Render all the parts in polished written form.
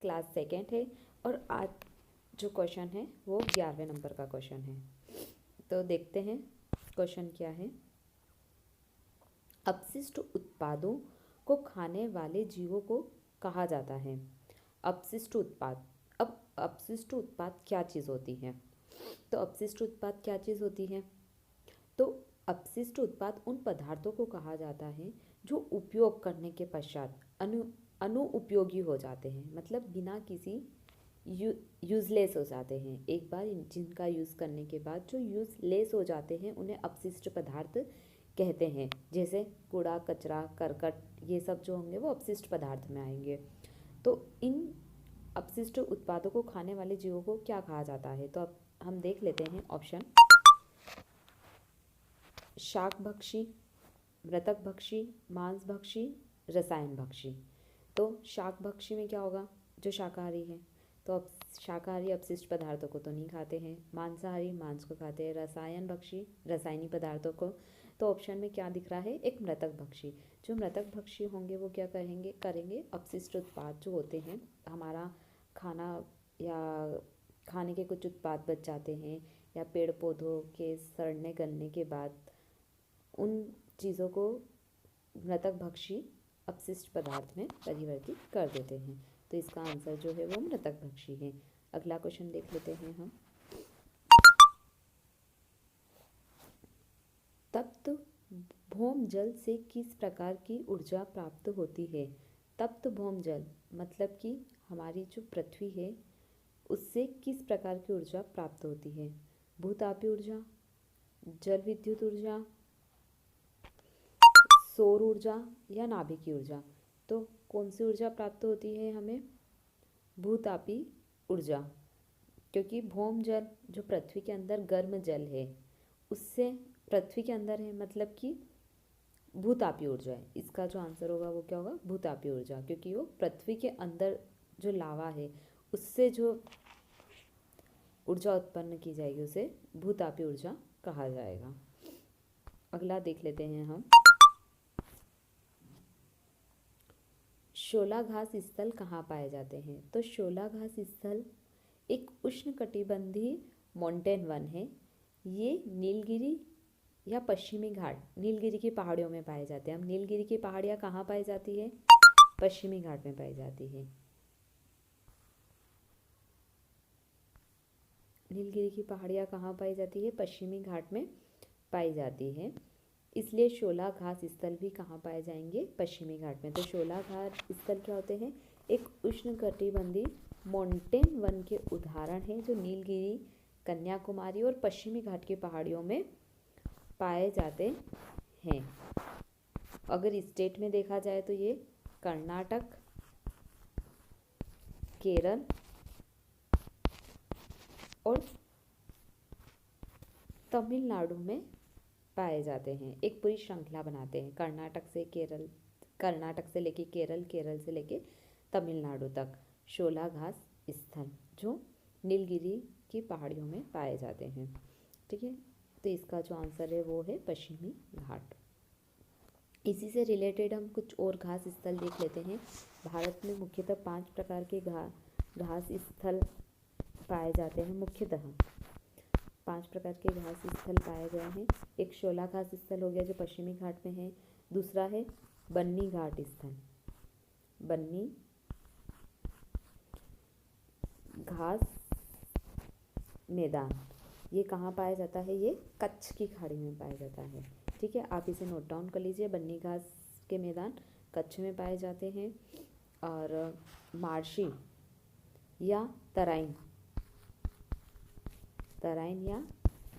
Class second है और आज जो क्वेश्चन है वो 11वें नंबर का क्वेश्चन है। तो देखते हैं क्वेश्चन क्या है। अपशिष्ट उत्पादों को खाने वाले जीवों को कहा जाता है। अपशिष्ट उत्पाद। अब अपशिष्ट उत्पाद क्या चीज़ होती है? तो अपशिष्ट उत्पाद क्या चीज़ होती है? तो अपशिष्ट उत्पाद उन पदार्थों को कहा जाता है जो उपयोग करने के पश्चात अनुपयोगी हो जाते हैं, मतलब बिना किसी यूज़लेस हो जाते हैं। एक बार जिनका यूज़ करने के बाद जो यूज़लेस हो जाते हैं उन्हें अपशिष्ट पदार्थ कहते हैं। जैसे कूड़ा कचरा करकट, ये सब जो होंगे वो अपशिष्ट पदार्थ में आएंगे। तो इन अपशिष्ट उत्पादों को खाने वाले जीवों को क्या कहा जाता है? तो अब हम देख लेते हैं ऑप्शन। शाकभक्षी, मृतकभक्षी, मांसभक्षी, रसायनभक्षी। तो शाकभक्षी में क्या होगा? जो शाकाहारी है। तो अब शाकाहारी अपशिष्ट पदार्थों को तो नहीं खाते हैं। मांसाहारी मांस को खाते हैं। रसायनभक्षी रासायनिक पदार्थों को। तो ऑप्शन में क्या दिख रहा है? एक मृतकभक्षी। जो मृतकभक्षी होंगे वो क्या करेंगे अपशिष्ट उत्पाद जो होते हैं, हमारा खाना या खाने के कुछ उत्पाद बच जाते हैं या पेड़ पौधों के सड़ने गलने के बाद उन चीज़ों को मृतकभक्षी अपशिष्ट पदार्थ में परिवर्तित कर देते हैं। तो इसका आंसर जो है वो मृतकभक्षी है। अगला क्वेश्चन देख लेते हैं हम। तप्त भौम जल से किस प्रकार की ऊर्जा प्राप्त होती है? तप्त भौम जल मतलब कि हमारी जो पृथ्वी है उससे किस प्रकार की ऊर्जा प्राप्त होती है? भूतापीय ऊर्जा, जल विद्युत ऊर्जा, सौर ऊर्जा या नाभिकीय ऊर्जा। तो कौन सी ऊर्जा प्राप्त होती है हमें? भूतापीय ऊर्जा, क्योंकि भौम जल जो पृथ्वी के अंदर गर्म जल है उससे पृथ्वी के अंदर है, मतलब कि भूतापीय ऊर्जा है। इसका जो आंसर होगा वो क्या होगा? भूतापीय ऊर्जा, क्योंकि वो पृथ्वी के अंदर जो लावा है उससे जो ऊर्जा उत्पन्न की जाएगी उसे भूतापीय ऊर्जा कहा जाएगा। अगला देख लेते हैं हम। शोला घास स्थल कहाँ पाए जाते हैं? तो शोला घास स्थल एक उष्णकटिबंधीय माउंटेन वन है। ये नीलगिरी या पश्चिमी घाट, नीलगिरी की पहाड़ियों में पाए जाते हैं। हम नीलगिरी की पहाड़ियाँ कहाँ पाई जाती है? पश्चिमी घाट में पाई जाती है। नीलगिरी की पहाड़ियाँ कहाँ पाई जाती है? पश्चिमी घाट में पाई जाती है। इसलिए शोला घास स्थल भी कहाँ पाए जाएंगे? पश्चिमी घाट में। तो शोला घास स्थल क्या होते हैं? एक उष्णकटिबंधीय माउंटेन वन के उदाहरण हैं जो नीलगिरी, कन्याकुमारी और पश्चिमी घाट की पहाड़ियों में पाए जाते हैं। अगर स्टेट में देखा जाए तो ये कर्नाटक, केरल और तमिलनाडु में पाए जाते हैं। एक पूरी श्रृंखला बनाते हैं, कर्नाटक से लेके केरल, केरल से लेके तमिलनाडु तक शोला घास स्थल जो नीलगिरी की पहाड़ियों में पाए जाते हैं। ठीक है, तो इसका जो आंसर है वो है पश्चिमी घाट। इसी से रिलेटेड हम कुछ और घास स्थल देख लेते हैं। भारत में मुख्यतः 5 प्रकार के घास स्थल पाए जाते हैं। मुख्यतः 5 प्रकार के घास स्थल पाए गए हैं। एक शोला घास स्थल हो गया जो पश्चिमी घाट में है। दूसरा है बन्नी घाट स्थल, बन्नी घास मैदान। ये कहाँ पाया जाता है? ये कच्छ की खाड़ी में पाया जाता है। ठीक है, आप इसे नोट डाउन कर लीजिए। बन्नी घास के मैदान कच्छ में पाए जाते हैं। और मार्शी या तराइन या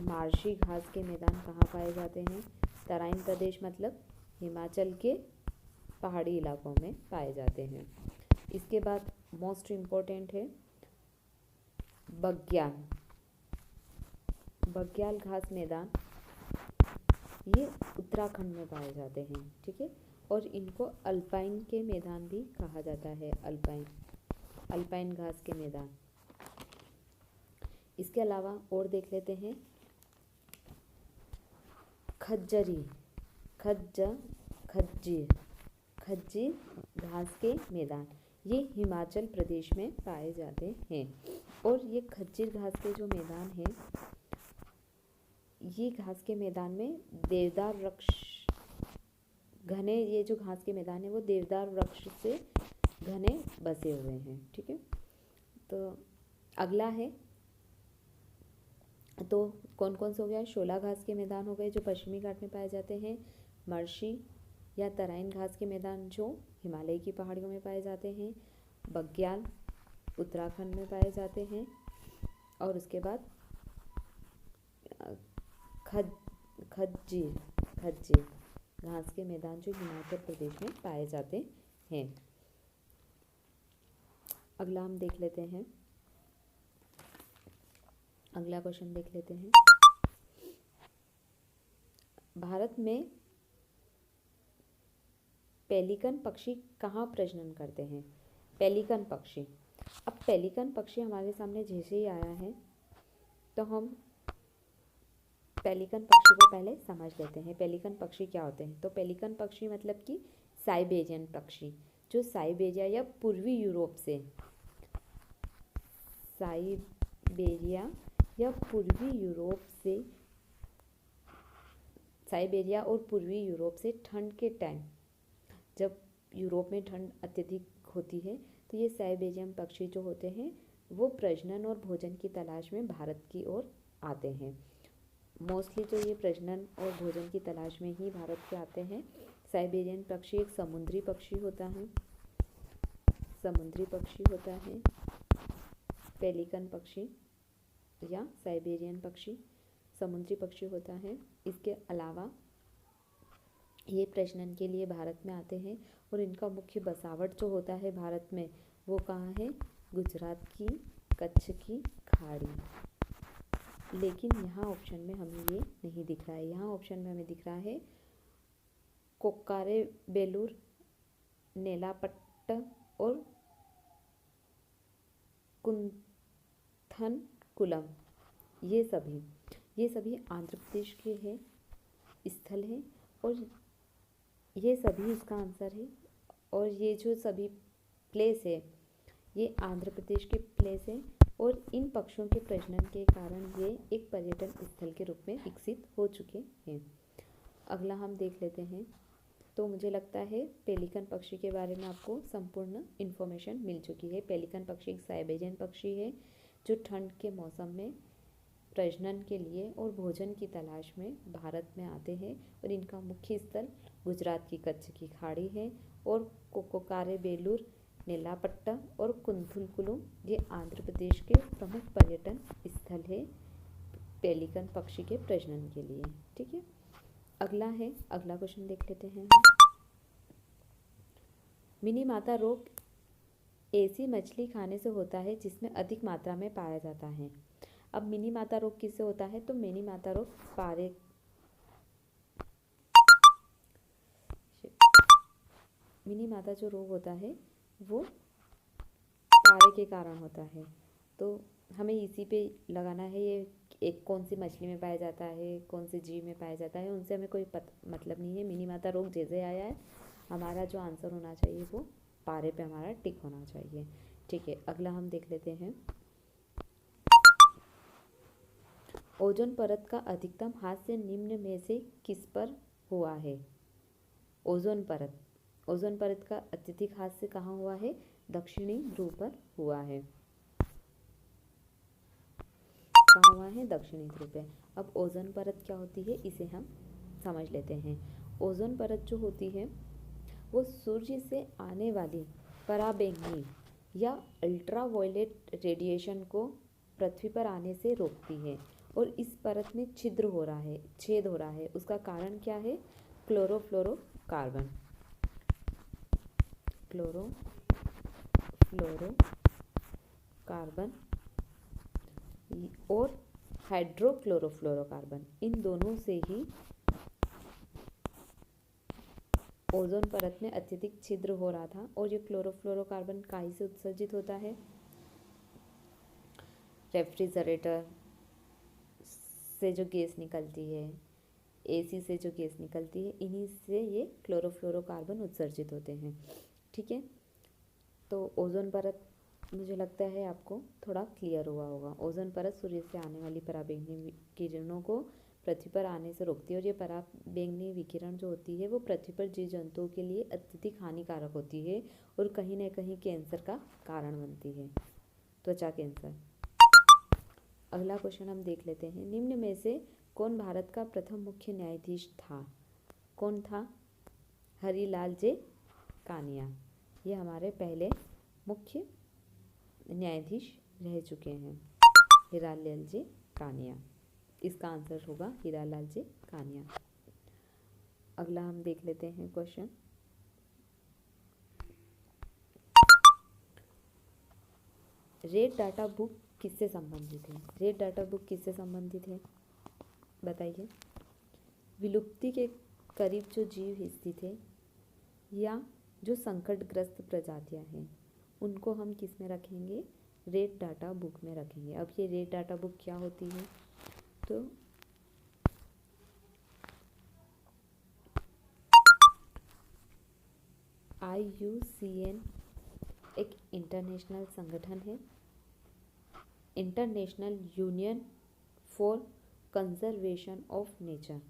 मार्शी घास के मैदान कहाँ पाए जाते हैं? तराइन प्रदेश मतलब हिमाचल के पहाड़ी इलाकों में पाए जाते हैं। इसके बाद मोस्ट इम्पोर्टेंट है बग्याल घास मैदान। ये उत्तराखंड में पाए जाते हैं। ठीक है, और इनको अल्पाइन के मैदान भी कहा जाता है। अल्पाइन घास के मैदान। इसके अलावा और देख लेते हैं खज्जीर घास के मैदान। ये हिमाचल प्रदेश में पाए जाते हैं। और ये खच्चर घास के जो मैदान हैं, ये घास के मैदान में देवदार वृक्ष घने, ये जो घास के मैदान है वो देवदार वृक्ष से घने बसे हुए हैं। ठीक है, तो अगला है, तो कौन कौन से हो गया, शोला घास के मैदान हो गए जो पश्चिमी घाट में पाए जाते हैं, मर्शी या तराइन घास के मैदान जो हिमालय की पहाड़ियों में पाए जाते हैं, बग्याल उत्तराखंड में पाए जाते हैं, और उसके बाद खज्जीर घास के मैदान जो हिमाचल प्रदेश में पाए जाते हैं। अगला हम देख लेते हैं, अगला क्वेश्चन देख लेते हैं। भारत में पेलिकन पक्षी कहाँ प्रजनन करते हैं? पेलिकन पक्षी, अब पेलिकन पक्षी हमारे सामने जैसे ही आया है तो हम पेलिकन पक्षी को पहले समझ लेते हैं। पेलिकन पक्षी क्या होते हैं? तो पेलिकन पक्षी मतलब कि साइबेरियन पक्षी, जो साइबेरिया या पूर्वी यूरोप से, साइबेरिया या पूर्वी यूरोप से, साइबेरिया और पूर्वी यूरोप से ठंड के टाइम, जब यूरोप में ठंड अत्यधिक होती है, तो ये साइबेरियन पक्षी जो होते हैं वो प्रजनन और भोजन की तलाश में भारत की ओर आते हैं। मोस्टली तो ये प्रजनन और भोजन की तलाश में ही भारत के आते हैं। साइबेरियन पक्षी एक समुद्री पक्षी होता है, समुद्री पक्षी होता है पेलिकन पक्षी या साइबेरियन पक्षी, समुद्री पक्षी होता है। इसके अलावा ये प्रजनन के लिए भारत में आते हैं और इनका मुख्य बसावट जो होता है भारत में वो कहाँ है? गुजरात की कच्छ की खाड़ी। लेकिन यहाँ ऑप्शन में हमें ये नहीं दिख रहा है, यहाँ ऑप्शन में हमें दिख रहा है कोक्कारे बेलूर, नेलापट्ट और कुंथनकुलम, ये सभी आंध्र प्रदेश के हैं स्थल हैं, और ये सभी इसका आंसर है। और ये जो सभी प्लेस है ये आंध्र प्रदेश के प्लेस है, और इन पक्षियों के प्रजनन के कारण ये एक पर्यटन स्थल के रूप में विकसित हो चुके हैं। अगला हम देख लेते हैं। तो मुझे लगता है पेलिकन पक्षी के बारे में आपको संपूर्ण इन्फॉर्मेशन मिल चुकी है। पेलिकन पक्षी एक साइबेरियन पक्षी है जो ठंड के मौसम में प्रजनन के लिए और भोजन की तलाश में भारत में आते हैं, और इनका मुख्य स्थल गुजरात की कच्छ की खाड़ी है, और कोक्कारे बेलूर, नेलापट्टा और कुंथलकुलम ये आंध्र प्रदेश के प्रमुख पर्यटन स्थल है पेलिकन पक्षी के प्रजनन के लिए। ठीक है, अगला क्वेश्चन देख लेते हैं। मिनी माता रोग ऐसी मछली खाने से होता है जिसमें अधिक मात्रा में पाया जाता है। अब मिनी माता रोग किससे होता है? तो मिनी माता रोग मिनी माता जो रोग होता है वो पारे के कारण होता है। तो हमें इसी पे लगाना है, ये एक कौन सी मछली में पाया जाता है, कौन से जीव में पाया जाता है, उनसे हमें कोई मतलब नहीं है। मिनी माता रोग जैसे आया है, हमारा जो आंसर होना चाहिए वो पारे पे हमारा टिक होना चाहिए। ठीक है, अगला हम देख लेते हैं। ओजोन परत का अधिकतम हास्य निम्न में से किस पर हुआ है? ओजोन परत का अत्यधिक हास्य कहाँ हुआ है? दक्षिणी ध्रुव पर हुआ है। कहाँ हुआ है? दक्षिणी ध्रुव पे। अब ओजोन परत क्या होती है इसे हम समझ लेते हैं। ओजोन परत जो होती है वो सूर्य से आने वाली पराबैंगनी या अल्ट्रावायलेट रेडिएशन को पृथ्वी पर आने से रोकती है, और इस परत में छेद हो रहा है। उसका कारण क्या है? क्लोरोफ्लोरोकार्बन और हाइड्रोक्लोरोफ्लोरोकार्बन, इन दोनों से ही ओजोन परत में अत्यधिक छिद्र हो रहा था। और ये क्लोरोफ्लोरोकार्बन काहे से उत्सर्जित होता है? रेफ्रिजरेटर से जो गैस निकलती है, एसी से जो गैस निकलती है, इन्हीं से ये क्लोरोफ्लोरोकार्बन उत्सर्जित होते हैं। ठीक है, तो ओजोन परत मुझे लगता है आपको थोड़ा क्लियर हुआ होगा। ओजोन परत सूर्य से आने वाली पराबैंगनी किरणों को पृथ्वी पर आने से रोकती है, और ये पराबैंगनी विकिरण जो होती है वो पृथ्वी पर जीव जंतुओं के लिए अत्यधिक हानिकारक होती है और कहीं न कहीं कैंसर का कारण बनती है, त्वचा कैंसर। अगला क्वेश्चन हम देख लेते हैं। निम्न में से कौन भारत का प्रथम मुख्य न्यायाधीश था? कौन था? हरिलाल जे कानिया। ये हमारे पहले मुख्य न्यायाधीश रह चुके हैं, हीरालाल जे कानिया। इसका आंसर होगा हीरालाल जे कानिया। अगला हम देख लेते हैं क्वेश्चन। रेड डाटा बुक किससे संबंधित है? रेड डाटा बुक किससे संबंधित है बताइए। विलुप्ति के करीब जो जीव स्थित है या जो संकटग्रस्त प्रजातियां हैं उनको हम किस में रखेंगे? रेड डाटा बुक में रखेंगे। अब ये रेड डाटा बुक क्या होती है? तो IUCN एक इंटरनेशनल संगठन है, international union for conservation of nature,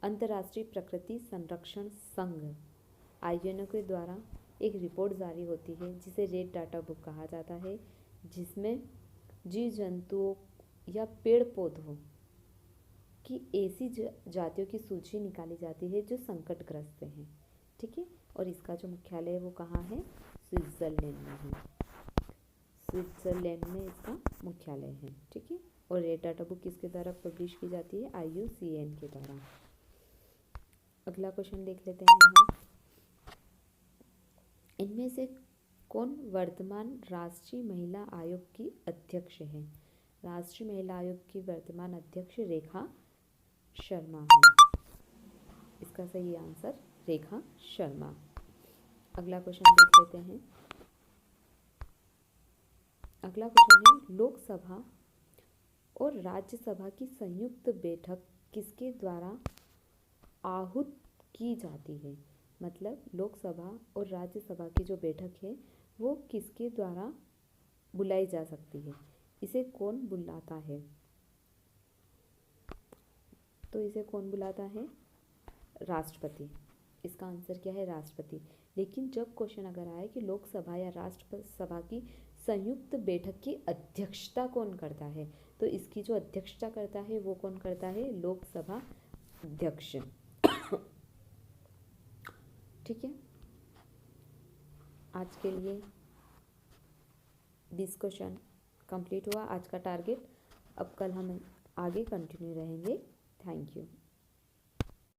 अंतर्राष्ट्रीय प्रकृति संरक्षण संघ IUCN के द्वारा एक रिपोर्ट जारी होती है जिसे रेड डाटा बुक कहा जाता है, जिसमें जीव जंतुओं या पेड़ पौधों की ऐसी जातियों की सूची निकाली जाती है जो संकटग्रस्त हैं। ठीक है, और इसका जो मुख्यालय है वो कहाँ है? स्विट्जरलैंड में है। स्विट्जरलैंड में इसका मुख्यालय है। ठीक है, और रेड डाटा बुक किसके द्वारा पब्लिश की जाती है? IUCN के द्वारा। अगला क्वेश्चन देख लेते हैं हम। इनमें से कौन वर्तमान राष्ट्रीय महिला आयोग की अध्यक्ष है? राष्ट्रीय महिला आयोग की वर्तमान अध्यक्ष रेखा शर्मा है। इसका सही आंसर रेखा शर्मा। अगला क्वेश्चन देख लेते हैं। अगला क्वेश्चन है, लोकसभा और राज्यसभा की संयुक्त बैठक किसके द्वारा आहूत की जाती है? मतलब लोकसभा और राज्यसभा की जो बैठक है वो किसके द्वारा बुलाई जा सकती है? इसे कौन बुलाता है? तो इसे कौन बुलाता है? राष्ट्रपति। इसका आंसर क्या है? राष्ट्रपति। लेकिन जब क्वेश्चन अगर आए कि लोकसभा या राष्ट्रसभा की संयुक्त बैठक की अध्यक्षता कौन करता है, तो इसकी जो अध्यक्षता करता है वो कौन करता है? लोकसभा अध्यक्ष। ठीक है, आज के लिए 20 क्वेश्चन कंप्लीट हुआ आज का टारगेट। अब कल हम आगे कंटिन्यू रहेंगे। Thank you.